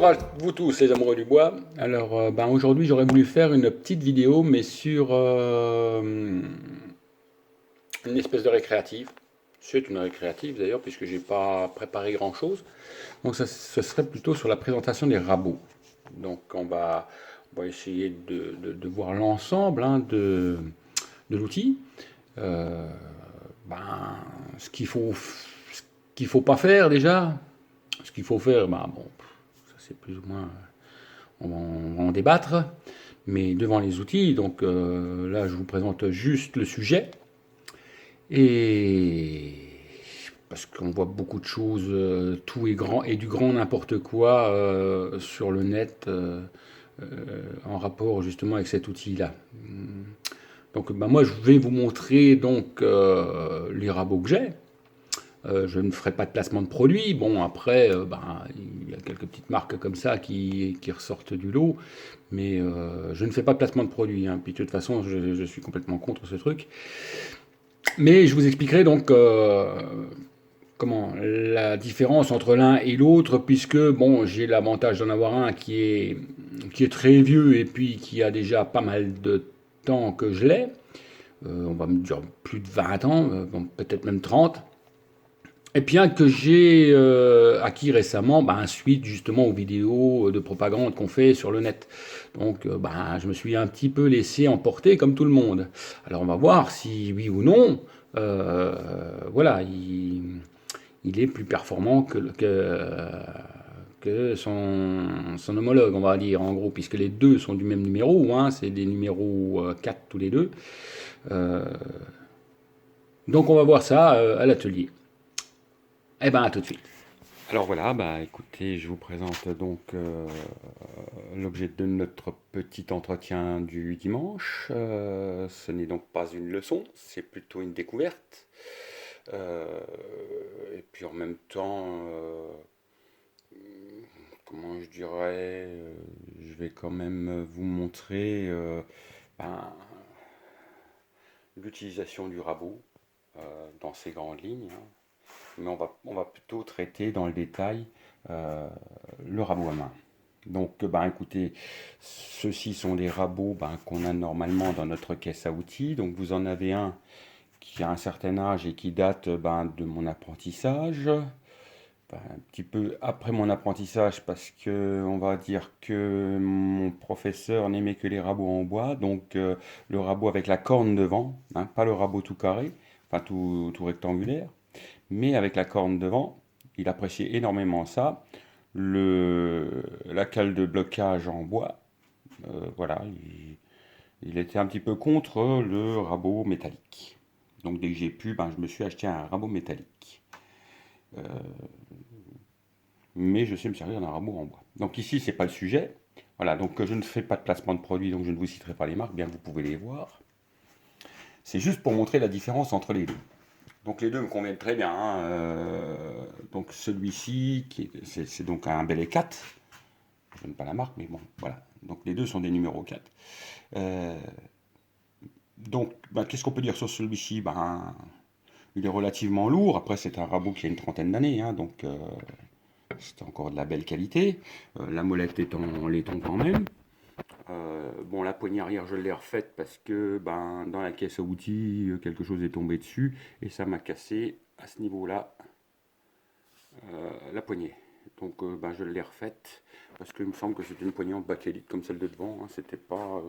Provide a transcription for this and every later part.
à vous tous les amoureux du bois. Alors aujourd'hui j'aurais voulu faire une petite vidéo mais sur une espèce de récréative. C'est une récréative d'ailleurs puisque j'ai pas préparé grand chose. Donc ce serait plutôt sur la présentation des rabots. Donc on va essayer de voir l'ensemble de l'outil. Euh, ben, ce qu'il faut pas faire déjà. Ce qu'il faut faire, ça c'est plus ou moins on va en débattre, mais devant les outils. Donc là, je vous présente juste le sujet. Et parce qu'on voit beaucoup de choses, tout est grand et du grand n'importe quoi sur le net en rapport justement avec cet outil-là. Donc moi, je vais vous montrer donc les rabots que j'ai. Je ne ferai pas de placement de produit. Bon, après, il y a quelques petites marques comme ça qui ressortent du lot, mais je ne fais pas de placement de produit. Puis de toute façon, je suis complètement contre ce truc. Mais je vous expliquerai donc comment la différence entre l'un et l'autre, puisque bon, j'ai l'avantage d'en avoir un qui est très vieux et puis qui a déjà pas mal de temps que je l'ai. On va me dire plus de 20 ans, peut-être même 30. Et bien que j'ai acquis récemment suite justement aux vidéos de propagande qu'on fait sur le net. Donc je me suis un petit peu laissé emporter comme tout le monde. Alors on va voir si oui ou non, voilà, il est plus performant que son homologue, on va dire en gros, puisque les deux sont du même numéro, c'est des numéros 4 tous les deux. Euh, donc on va voir ça à l'atelier. Eh ben à tout de suite. Alors voilà, écoutez, je vous présente donc l'objet de notre petit entretien du dimanche. Ce n'est donc pas une leçon, c'est plutôt une découverte. Euh, et puis en même temps, comment je dirais, je vais quand même vous montrer ben, l'utilisation du rabot dans ses grandes lignes, hein. Mais on va plutôt traiter dans le détail euh, le rabot à main. Donc, écoutez, ceux-ci sont des rabots qu'on a normalement dans notre caisse à outils. Donc, vous en avez un qui a un certain âge et qui date de mon apprentissage. Un petit peu après mon apprentissage, parce que on va dire que mon professeur n'aimait que les rabots en bois, donc le rabot avec la corne devant, hein, pas le rabot tout carré, enfin tout rectangulaire, mais avec la corne devant. Il appréciait énormément ça. La cale de blocage en bois, voilà, il était un petit peu contre le rabot métallique. Donc dès que j'ai pu, je me suis acheté un rabot métallique. Euh, mais je sais me servir d'un rabot en bois. Donc ici, c'est pas le sujet. Voilà, donc je ne fais pas de placement de produits, donc je ne vous citerai pas les marques, bien vous pouvez les voir. C'est juste pour montrer la différence entre les deux. Donc les deux me conviennent très bien, hein. Donc celui-ci, c'est donc un Bel 4. Je donne pas la marque, mais bon, voilà. Donc les deux sont des numéros 4. Euh, donc, qu'est-ce qu'on peut dire sur celui-ci? Il est relativement lourd. Après, c'est un rabot qui a une trentaine d'années, hein, donc c'est encore de la belle qualité. La molette est en laiton quand même. Bon, la poignée arrière, je l'ai refaite parce que dans la caisse à outils, quelque chose est tombé dessus et ça m'a cassé à ce niveau-là la poignée. Donc, je l'ai refaite parce qu'il me semble que c'était une poignée en bakélite comme celle de devant, hein. C'était pas,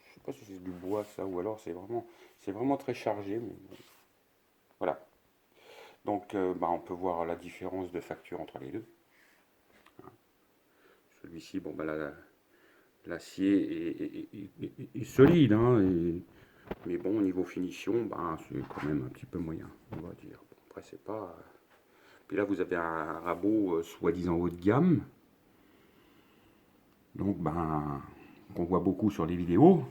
je sais pas si c'est du bois ça ou alors c'est vraiment très chargé. Mais bon, voilà. Donc, on peut voir la différence de facture entre les deux. Celui-ci, l'acier est solide, hein, mais bon, au niveau finition, c'est quand même un petit peu moyen, on va dire. Bon, après, c'est pas. Puis là, vous avez un rabot soi-disant haut de gamme, donc qu'on voit beaucoup sur les vidéos.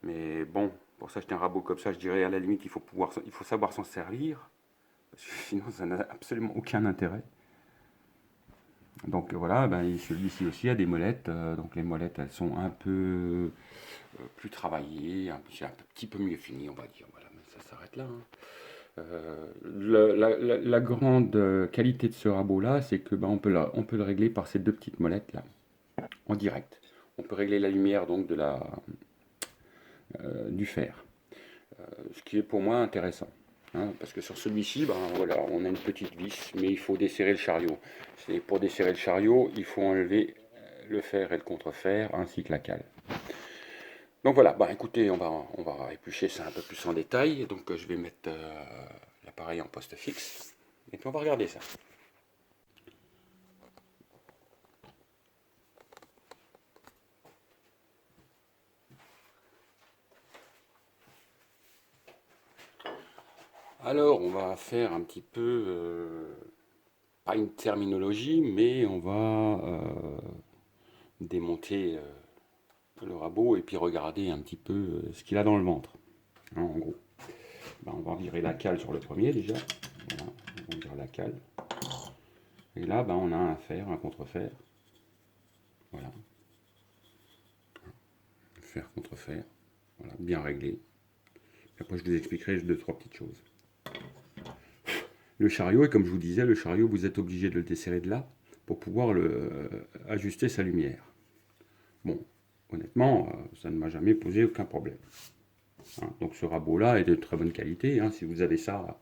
Mais bon, pour s'acheter un rabot comme ça, je dirais à la limite, il faut savoir s'en servir, parce que sinon, ça n'a absolument aucun intérêt. Donc voilà, celui-ci aussi a des molettes. Donc les molettes, elles sont un peu plus travaillées, c'est un petit peu mieux fini, on va dire. Voilà, mais ça s'arrête là, hein. La grande qualité de ce rabot-là, c'est que on peut le régler par ces deux petites molettes là, en direct. On peut régler la lumière donc du fer, ce qui est pour moi intéressant. Hein, parce que sur celui-ci, voilà, on a une petite vis, mais il faut desserrer le chariot. Pour desserrer le chariot, il faut enlever le fer et le contrefer, ainsi que la cale. Donc voilà, écoutez, on va éplucher ça un peu plus en détail. Donc je vais mettre l'appareil en poste fixe, et puis on va regarder ça. Alors, on va faire un petit peu, pas une terminologie, mais on va démonter le rabot et puis regarder un petit peu ce qu'il a dans le ventre. Hein, en gros, on va virer la cale sur le premier déjà. Voilà, on vire la cale. Et là, on a un fer, un contrefer. Voilà. Fer, contrefer. Voilà, bien réglé. Après, je vous expliquerai deux, trois petites choses. Le chariot, et comme je vous disais, le chariot, vous êtes obligé de le desserrer de là pour pouvoir ajuster sa lumière. Bon, honnêtement, ça ne m'a jamais posé aucun problème. Hein, donc ce rabot-là est de très bonne qualité. Hein, si vous avez ça,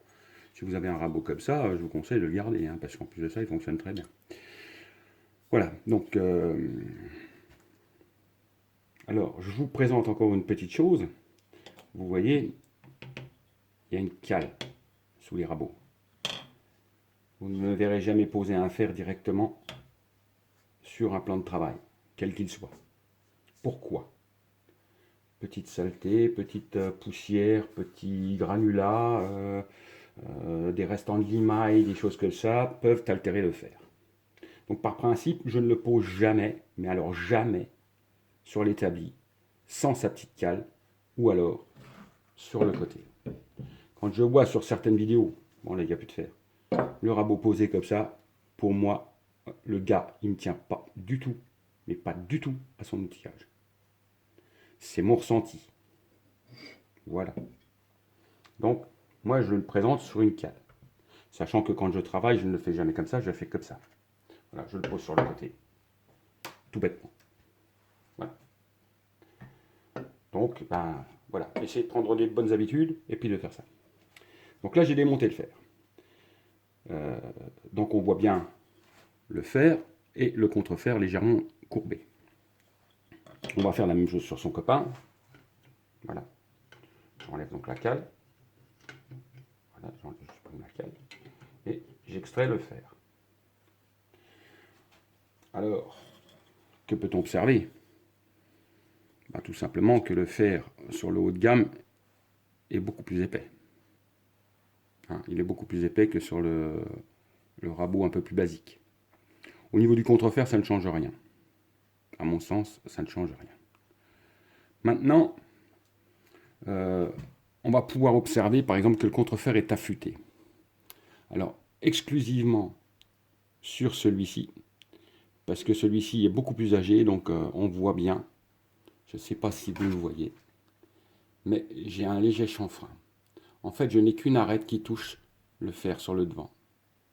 si vous avez un rabot comme ça, je vous conseille de le garder, hein, parce qu'en plus de ça, il fonctionne très bien. Voilà, donc alors je vous présente encore une petite chose. Vous voyez, il y a une cale sous les rabots. Vous ne me verrez jamais poser un fer directement sur un plan de travail, quel qu'il soit. Pourquoi? Petite saleté, petite poussière, petit granulat, des restants de limaille, des choses comme ça, peuvent altérer le fer. Donc par principe, je ne le pose jamais, mais alors jamais, sur l'établi, sans sa petite cale, ou alors sur le côté. Quand je vois sur certaines vidéos, bon là il n'y a plus de fer, le rabot posé comme ça, pour moi, le gars, il ne tient pas du tout, mais pas du tout à son outillage. C'est mon ressenti. Voilà. Donc, moi, je le présente sur une cale. Sachant que quand je travaille, je ne le fais jamais comme ça, je le fais comme ça. Voilà, je le pose sur le côté. Tout bêtement. Voilà. Donc, voilà. Essayez de prendre des bonnes habitudes et puis de faire ça. Donc là, j'ai démonté le fer. Donc, on voit bien le fer et le contrefer légèrement courbé. On va faire la même chose sur son copain. Voilà. J'enlève donc la cale. Voilà, j'enlève la cale. Et j'extrais le fer. Alors, que peut-on observer? Tout simplement que le fer sur le haut de gamme est beaucoup plus épais. Hein, il est beaucoup plus épais que sur le rabot un peu plus basique. Au niveau du contrefer, ça ne change rien. À mon sens, ça ne change rien. Maintenant, on va pouvoir observer par exemple que le contrefer est affûté. Alors, exclusivement sur celui-ci, parce que celui-ci est beaucoup plus âgé, donc on voit bien, je ne sais pas si vous le voyez, mais j'ai un léger chanfrein. En fait, je n'ai qu'une arête qui touche le fer sur le devant.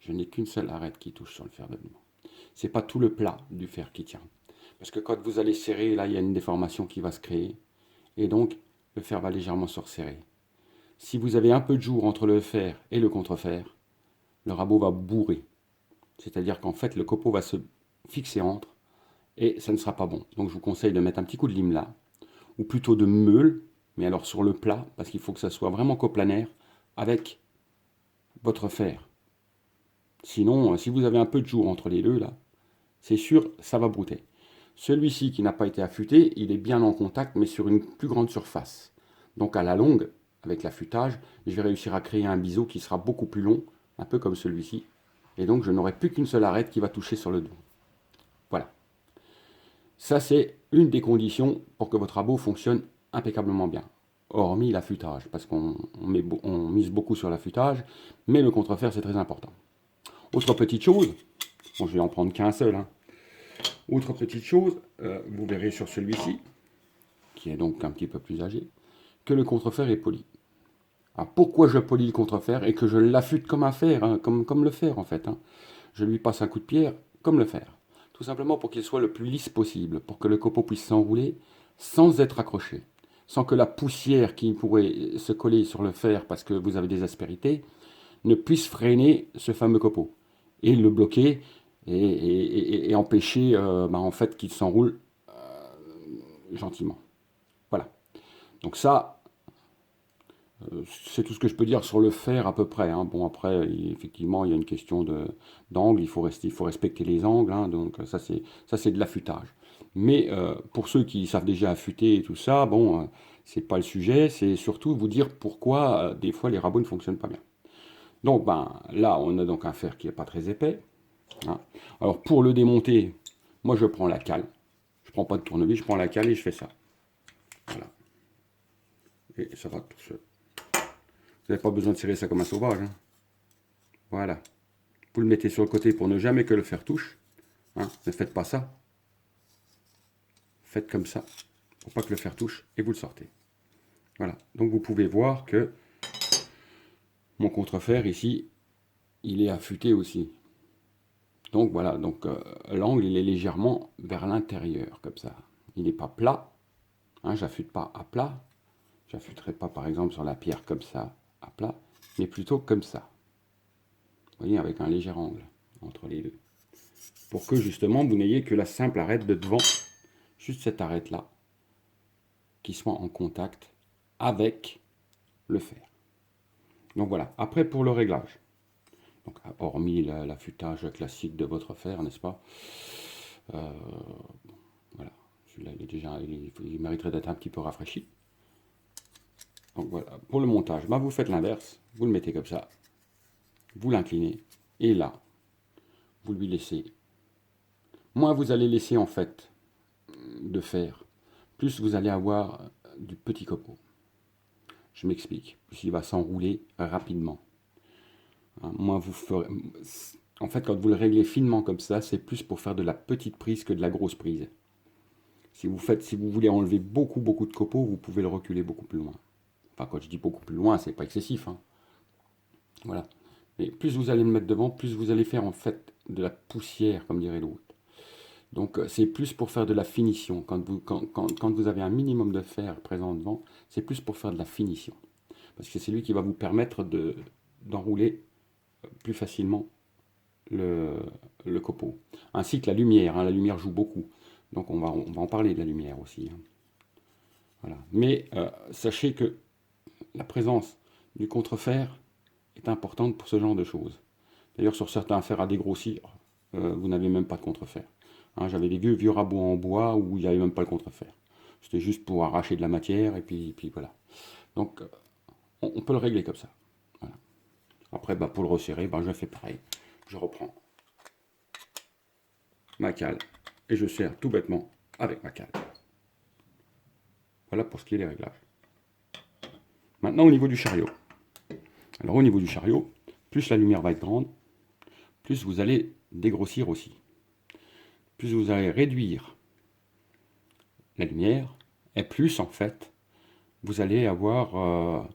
Je n'ai qu'une seule arête qui touche sur le fer de devant. Ce n'est pas tout le plat du fer qui tient. Parce que quand vous allez serrer, là, il y a une déformation qui va se créer. Et donc, le fer va légèrement se resserrer. Si vous avez un peu de jour entre le fer et le contrefer, le rabot va bourrer. C'est-à-dire qu'en fait, le copeau va se fixer entre et ça ne sera pas bon. Donc, je vous conseille de mettre un petit coup de lime là, ou plutôt de meule, mais alors sur le plat, parce qu'il faut que ça soit vraiment coplanaire avec votre fer. Sinon, si vous avez un peu de jour entre les deux, là, c'est sûr, ça va brouter. Celui-ci qui n'a pas été affûté, il est bien en contact, mais sur une plus grande surface. Donc à la longue, avec l'affûtage, je vais réussir à créer un biseau qui sera beaucoup plus long, un peu comme celui-ci. Et donc je n'aurai plus qu'une seule arête qui va toucher sur le dos. Voilà. Ça, c'est une des conditions pour que votre rabot fonctionne impeccablement bien. Hormis l'affûtage, parce qu'on mise beaucoup sur l'affûtage, mais le contrefer, c'est très important. Autre petite chose, bon, je vais en prendre qu'un seul. Hein. Autre petite chose, vous verrez sur celui-ci, qui est donc un petit peu plus âgé, que le contrefer est poli. Alors, pourquoi je polis le contrefer et que je l'affûte comme un fer, hein, comme le fer en fait, hein. Je lui passe un coup de pierre comme le fer. Tout simplement pour qu'il soit le plus lisse possible, pour que le copeau puisse s'enrouler sans être accroché, sans que la poussière qui pourrait se coller sur le fer parce que vous avez des aspérités ne puisse freiner ce fameux copeau et le bloquer et empêcher en fait qu'il s'enroule gentiment. Voilà. Donc ça, c'est tout ce que je peux dire sur le fer à peu près, hein. Bon, après, effectivement, il y a une question d'angle, il faut respecter les angles, hein. Donc ça, c'est de l'affûtage. Mais pour ceux qui savent déjà affûter et tout ça, bon, c'est pas le sujet, c'est surtout vous dire pourquoi des fois les rabots ne fonctionnent pas bien. Donc ben, là, on a donc un fer qui n'est pas très épais, hein. Alors pour le démonter, moi je prends la cale. Je prends pas de tournevis, je prends la cale et je fais ça. Voilà. Et ça va tout seul. Vous n'avez pas besoin de serrer ça comme un sauvage, hein. Voilà. Vous le mettez sur le côté pour ne jamais que le fer touche, hein. Ne faites pas ça. Faites comme ça, pour pas que le fer touche, et vous le sortez. Voilà. Donc vous pouvez voir que mon contrefer ici, il est affûté aussi. Donc voilà, donc l'angle il est légèrement vers l'intérieur comme ça. Il n'est pas plat, hein, j'affûte pas à plat. J'affûterai pas par exemple sur la pierre comme ça à plat, mais plutôt comme ça. Vous voyez, avec un léger angle entre les deux. Pour que justement vous n'ayez que la simple arête de devant, juste cette arête là, qui soit en contact avec le fer. Donc voilà, après pour le réglage. Donc, hormis l'affûtage classique de votre fer, n'est-ce pas? Voilà, celui-là il mériterait d'être un petit peu rafraîchi. Donc voilà, pour le montage, bah, vous faites l'inverse, vous le mettez comme ça, vous l'inclinez, et là, vous lui laissez. Moins vous allez laisser en fait de fer, plus vous allez avoir du petit copeau. Je m'explique, plus il va s'enrouler rapidement. Hein, moins vous ferez... En fait, quand vous le réglez finement comme ça, c'est plus pour faire de la petite prise que de la grosse prise. Si vous voulez enlever beaucoup de copeaux, vous pouvez le reculer beaucoup plus loin. Enfin, quand je dis beaucoup plus loin, c'est pas excessif, hein. Voilà. Mais plus vous allez le mettre devant, plus vous allez faire en fait de la poussière, comme dirait l'autre. Donc c'est plus pour faire de la finition. Quand vous avez un minimum de fer présent devant, c'est plus pour faire de la finition. Parce que c'est lui qui va vous permettre d'enrouler plus facilement le copeau. Ainsi que la lumière, hein. La lumière joue beaucoup. Donc on va en parler de la lumière aussi, hein. Voilà. Mais sachez que la présence du contrefer est importante pour ce genre de choses. D'ailleurs, sur certains fers à dégrossir, vous n'avez même pas de contrefer. Hein, j'avais des vieux rabots en bois où il n'y avait même pas le contrefer. C'était juste pour arracher de la matière et puis voilà. Donc, on peut le régler comme ça. Voilà. Après, bah, pour le resserrer, bah, je fais pareil. Je reprends ma cale et je serre tout bêtement avec ma cale. Voilà pour ce qui est des réglages. Maintenant, au niveau du chariot. Alors, au niveau du chariot, plus la lumière va être grande, plus vous allez dégrossir aussi. Plus vous allez réduire la lumière, et plus en fait, vous allez avoir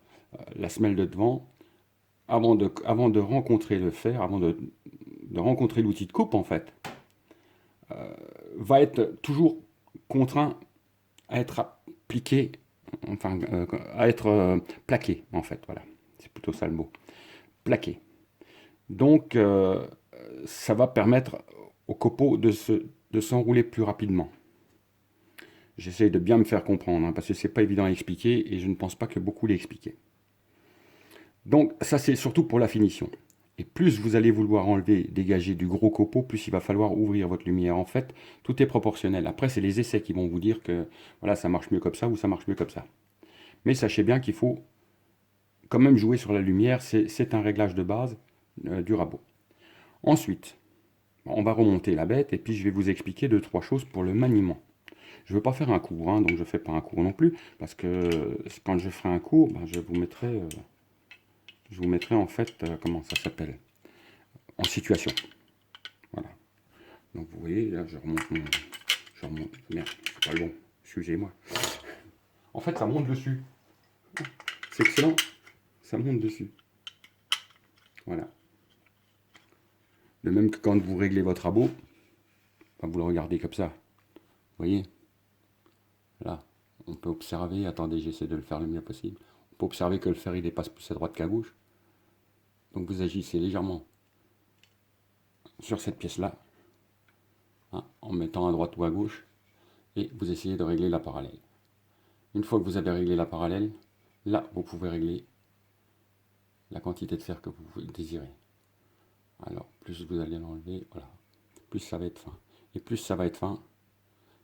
la semelle de devant, avant de rencontrer le fer, avant de rencontrer l'outil de coupe en fait, va être toujours contraint à être appliqué, enfin à être plaqué en fait, voilà, c'est plutôt ça le mot, plaqué. Donc ça va permettre au copeau de s'enrouler plus rapidement. J'essaie de bien me faire comprendre, hein, parce que c'est pas évident à expliquer et je ne pense pas que beaucoup l'aient expliqué. Donc ça c'est surtout pour la finition. Et plus vous allez vouloir enlever, dégager du gros copeau, plus il va falloir ouvrir votre lumière. En fait, tout est proportionnel. Après, c'est les essais qui vont vous dire que voilà, ça marche mieux comme ça ou ça marche mieux comme ça. Mais sachez bien qu'il faut quand même jouer sur la lumière. C'est un réglage de base du rabot. Ensuite, on va remonter la bête et puis je vais vous expliquer 2-3 choses pour le maniement. Je ne veux pas faire un cours, hein, donc je ne fais pas un cours non plus, parce que quand je ferai un cours, ben, je vous mettrai en fait, comment ça s'appelle, en situation. Voilà. Donc vous voyez, là je remonte merde, c'est pas le bon, excusez-moi. En fait ça monte dessus. C'est excellent. ça monte dessus. Voilà. De même que quand vous réglez votre rabot, vous le regardez comme ça. Vous voyez? Là, on peut observer, attendez, j'essaie de le faire le mieux possible. On peut observer que le fer, il dépasse plus à droite qu'à gauche. Donc vous agissez légèrement sur cette pièce-là, hein, en mettant à droite ou à gauche, et vous essayez de régler la parallèle. Une fois que vous avez réglé la parallèle, là, vous pouvez régler la quantité de fer que vous désirez. Alors, plus vous allez l'enlever, voilà, plus ça va être fin. Et plus ça va être fin,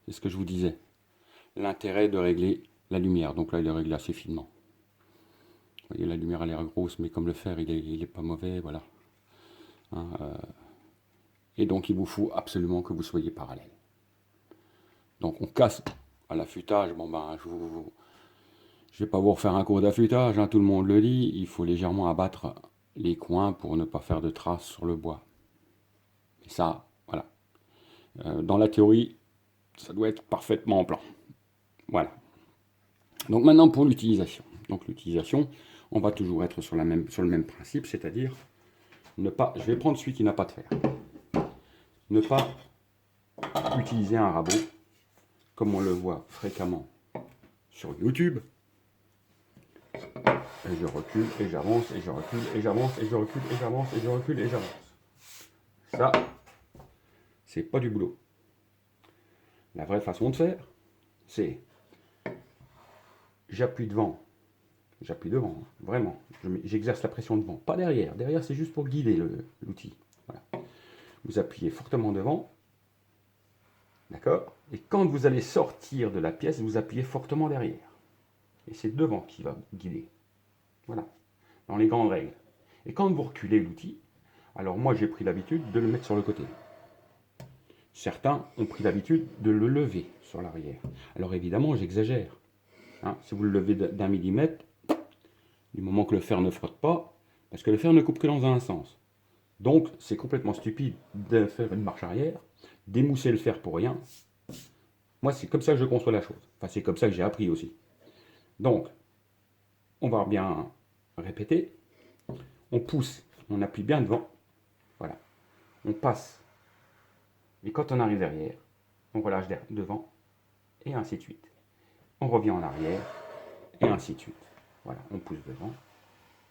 c'est ce que je vous disais, l'intérêt de régler la lumière. Donc là, il est réglé assez finement. Vous voyez, la lumière a l'air grosse, mais comme le fer, il est pas mauvais, voilà. Hein, et donc, il vous faut absolument que vous soyez parallèle. Donc, on casse à l'affûtage. Bon, ben, je vais pas vous refaire un cours d'affûtage, hein, tout le monde le dit. Il faut légèrement abattre les coins pour ne pas faire de traces sur le bois. Et ça, voilà. Dans la théorie, ça doit être parfaitement en plan. Voilà. Donc maintenant pour l'utilisation. Donc l'utilisation, on va toujours être sur le même principe, c'est-à-dire ne pas. Je vais prendre celui qui n'a pas de fer. Ne pas utiliser un rabot comme on le voit fréquemment sur YouTube. Et je recule et j'avance et je recule et j'avance et je recule et j'avance et je recule et j'avance. Ça, c'est pas du boulot. La vraie façon de faire, c'est j'appuie devant, hein, vraiment. J'exerce la pression devant, pas derrière. Derrière, c'est juste pour guider l'outil. Voilà. Vous appuyez fortement devant, d'accord? Et quand vous allez sortir de la pièce, vous appuyez fortement derrière. Et c'est devant qui va guider. Voilà, dans les grandes règles. Et quand vous reculez l'outil, alors moi j'ai pris l'habitude de le mettre sur le côté. Certains ont pris l'habitude de le lever sur l'arrière. Alors évidemment, j'exagère. Hein, si vous le levez d'1 millimètre, du moment que le fer ne frotte pas, parce que le fer ne coupe que dans un sens. Donc, c'est complètement stupide de faire une marche arrière, d'émousser le fer pour rien. Moi, c'est comme ça que je conçois la chose. Enfin, c'est comme ça que j'ai appris aussi. Donc, on va bien répéter. On pousse, on appuie bien devant. Voilà. On passe. Et quand on arrive derrière, on relâche devant, et ainsi de suite. On revient en arrière, et ainsi de suite. Voilà, on pousse devant,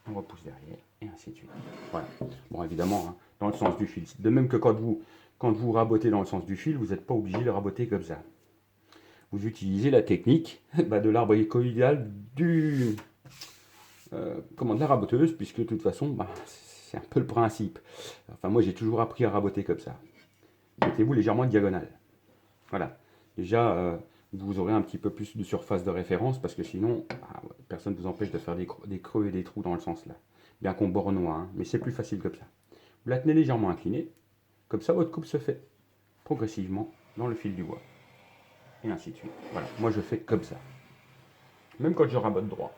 on repousse derrière, et ainsi de suite. Voilà. Bon, évidemment, hein, dans le sens du fil. De même que quand vous rabotez dans le sens du fil, vous n'êtes pas obligé de raboter comme ça. Vous utilisez la technique de l'arbre hélicoïdal de la raboteuse, puisque de toute façon, c'est un peu le principe. Enfin, moi, j'ai toujours appris à raboter comme ça. Mettez-vous légèrement de diagonale. Voilà. Déjà, vous aurez un petit peu plus de surface de référence, parce que sinon, personne ne vous empêche de faire des creux et des trous dans le sens là. Bien qu'on bornois, hein, mais c'est plus facile comme ça. Vous la tenez légèrement inclinée, comme ça votre coupe se fait progressivement dans le fil du bois. Et ainsi de suite. Voilà, moi je fais comme ça. Même quand je rabote droit.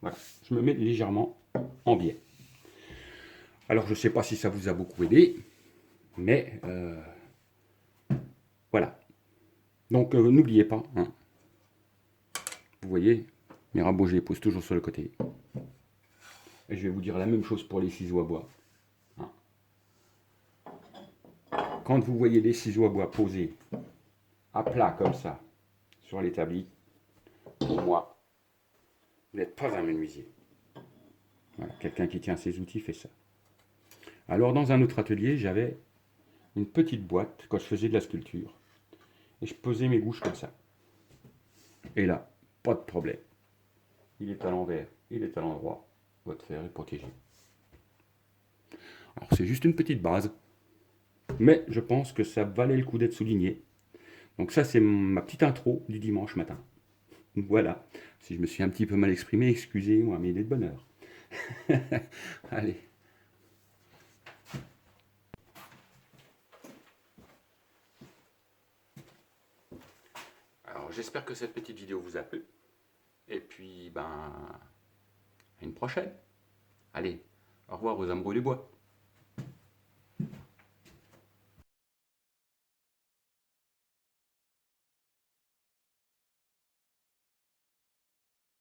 Voilà, je me mets légèrement en biais. Alors je ne sais pas si ça vous a beaucoup aidé, mais voilà. Donc n'oubliez pas, hein, vous voyez, mes rabots je les pose toujours sur le côté. Et je vais vous dire la même chose pour les ciseaux à bois. Hein. Quand vous voyez les ciseaux à bois posés à plat comme ça sur l'établi, pour moi, vous n'êtes pas un menuisier. Voilà, quelqu'un qui tient ses outils fait ça. Alors dans un autre atelier, j'avais une petite boîte quand je faisais de la sculpture. Et je posais mes gouges comme ça. Et là, pas de problème. Il est à l'envers, il est à l'endroit. Votre fer est protégé. Alors c'est juste une petite base. Mais je pense que ça valait le coup d'être souligné. Donc ça, c'est ma petite intro du dimanche matin. Voilà. Si je me suis un petit peu mal exprimé, excusez-moi, mais il est de bonne heure. Allez. Alors j'espère que cette petite vidéo vous a plu. Et puis, à une prochaine. Allez, au revoir aux amoureux du bois.